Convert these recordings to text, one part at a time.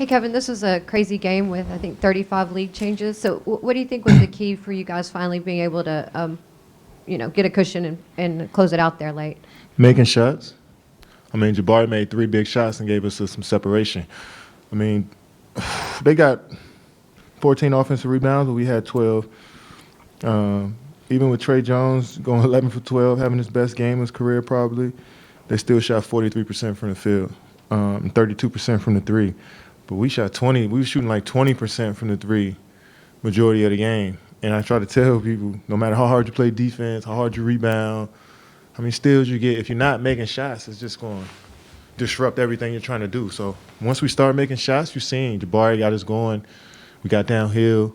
Hey, Kevin, this was a crazy game with, I think, 35 league changes. So what do you think was the key for you guys finally being able to, get a cushion and close it out there late? Making shots. I mean, Jabari made 3 big shots and gave us some separation. I mean, they got 14 offensive rebounds, but we had 12. Even with Trey Jones going 11 for 12, having his best game of his career probably, they still shot 43% from the field, and 32% from the three. But we shot 20. We were shooting like 20% from the three majority of the game. And I try to tell people, no matter how hard you play defense, how hard you rebound, how many steals you get, if you're not making shots, it's just going to disrupt everything you're trying to do. So once we start making shots, you're seeing Jabari got us going. We got downhill.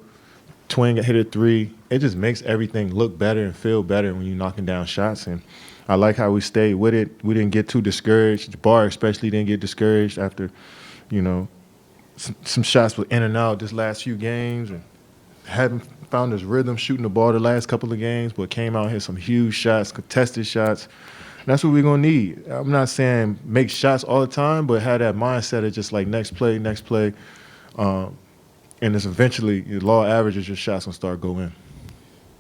Twin got hit a three. It just makes everything look better and feel better when you're knocking down shots. And I like how we stayed with it. We didn't get too discouraged. Jabari especially didn't get discouraged after, some shots were in and out this last few games, and hadn't found his rhythm shooting the ball the last couple of games, but came out here some huge shots, contested shots. And that's what we're going to need. I'm not saying make shots all the time, but have that mindset of just like next play, next play. And it's eventually, the law of averages, your shots going to start going.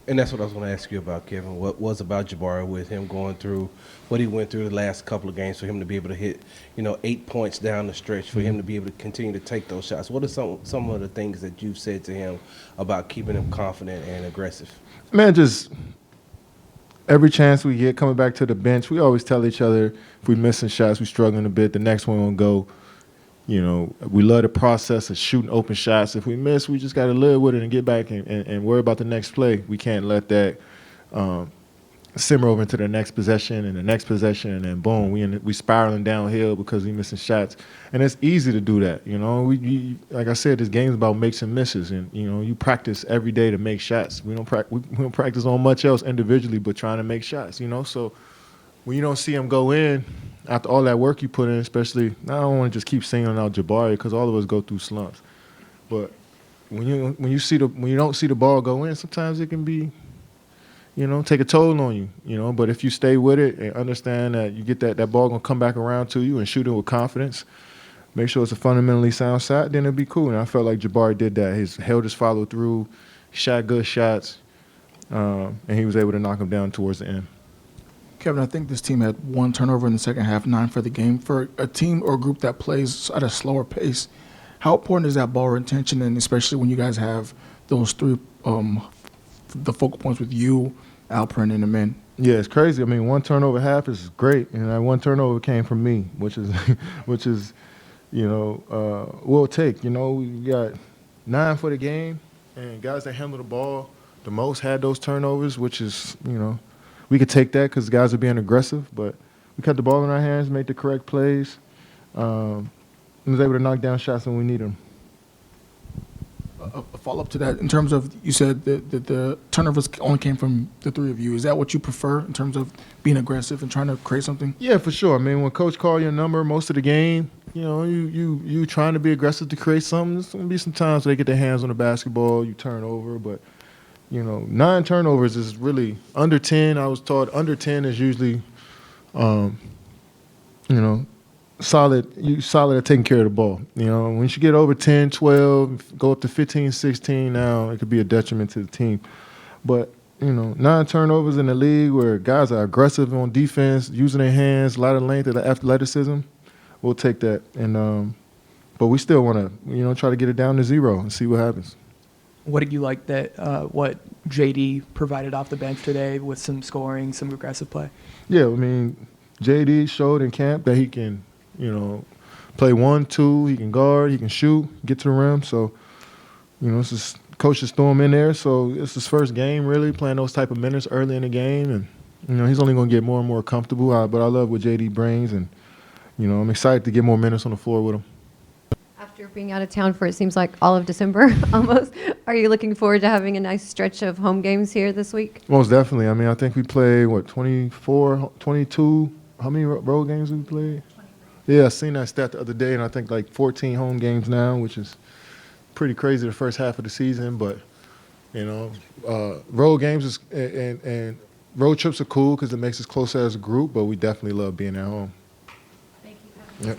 And that's what I was going to ask you about, Kevin. What was about Jabari with him going through what he went through the last couple of games for him to be able to hit, 8 points down the stretch, for him to be able to continue to take those shots? What are some of the things that you've said to him about keeping him confident and aggressive? Man, just every chance we get coming back to the bench, we always tell each other if we're missing shots, we're struggling a bit, the next one will go. We love the process of shooting open shots. If we miss, we just got to live with it and get back and worry about the next play. We can't let that simmer over into the next possession and the next possession, and then boom, we spiraling downhill because we missing shots. And it's easy to do that. We like I said, this game's about makes and misses, and you practice every day to make shots. We don't practice on much else individually, but trying to make shots. So when you don't see them go in after all that work you put in, especially, I don't want to just keep singling out Jabari because all of us go through slumps. But when you don't see the ball go in, sometimes it can be, take a toll on you. But if you stay with it and understand that you get that ball gonna come back around to you and shoot it with confidence, make sure it's a fundamentally sound shot, then it'll be cool. And I felt like Jabari did that. He held his follow through, shot good shots, and he was able to knock them down towards the end. Kevin, I think this team had 1 turnover in the second half, 9 for the game. For a team or a group that plays at a slower pace, how important is that ball retention, and especially when you guys have those 3, the focal points with you, Alperen, and the men? Yeah, it's crazy. I mean, 1 turnover half is great, and that 1 turnover came from me, which is, we'll take. We got 9 for the game, and guys that handle the ball the most had those turnovers, which is, we could take that because guys are being aggressive, but we kept the ball in our hands, made the correct plays, and was able to knock down shots when we need them. A follow-up to that, in terms of, you said that the turnovers only came from the 3 of you. Is that what you prefer in terms of being aggressive and trying to create something? Yeah, for sure. I mean, when coach called your number most of the game, you trying to be aggressive to create something. There's going to be some times they get their hands on the basketball, you turn over, but 9 turnovers is really under 10. I was taught under 10 is usually, solid. You solid at taking care of the ball. Once you get over 10, 12, go up to 15, 16, now it could be a detriment to the team. But 9 turnovers in the league where guys are aggressive on defense, using their hands, a lot of length and athleticism, we'll take that. And but we still want to try to get it down to 0 and see what happens. What did you like that what JD provided off the bench today with some scoring, some aggressive play? Yeah, I mean, JD showed in camp that he can, play 1, 2, he can guard, he can shoot, get to the rim. So, it's just, coach just threw him in there. So it's his first game really playing those type of minutes early in the game, and he's only going to get more and more comfortable. But I love what JD brings, and I'm excited to get more minutes on the floor with him. After being out of town for, it seems like, all of December almost, are you looking forward to having a nice stretch of home games here this week? Most definitely. I mean, I think we played, 24, 22? How many road games we played? 23. Yeah, I seen that stat the other day, and I think like 14 home games now, which is pretty crazy the first half of the season. But, road games and road trips are cool because it makes us closer as a group, but we definitely love being at home. Thank you. Yep.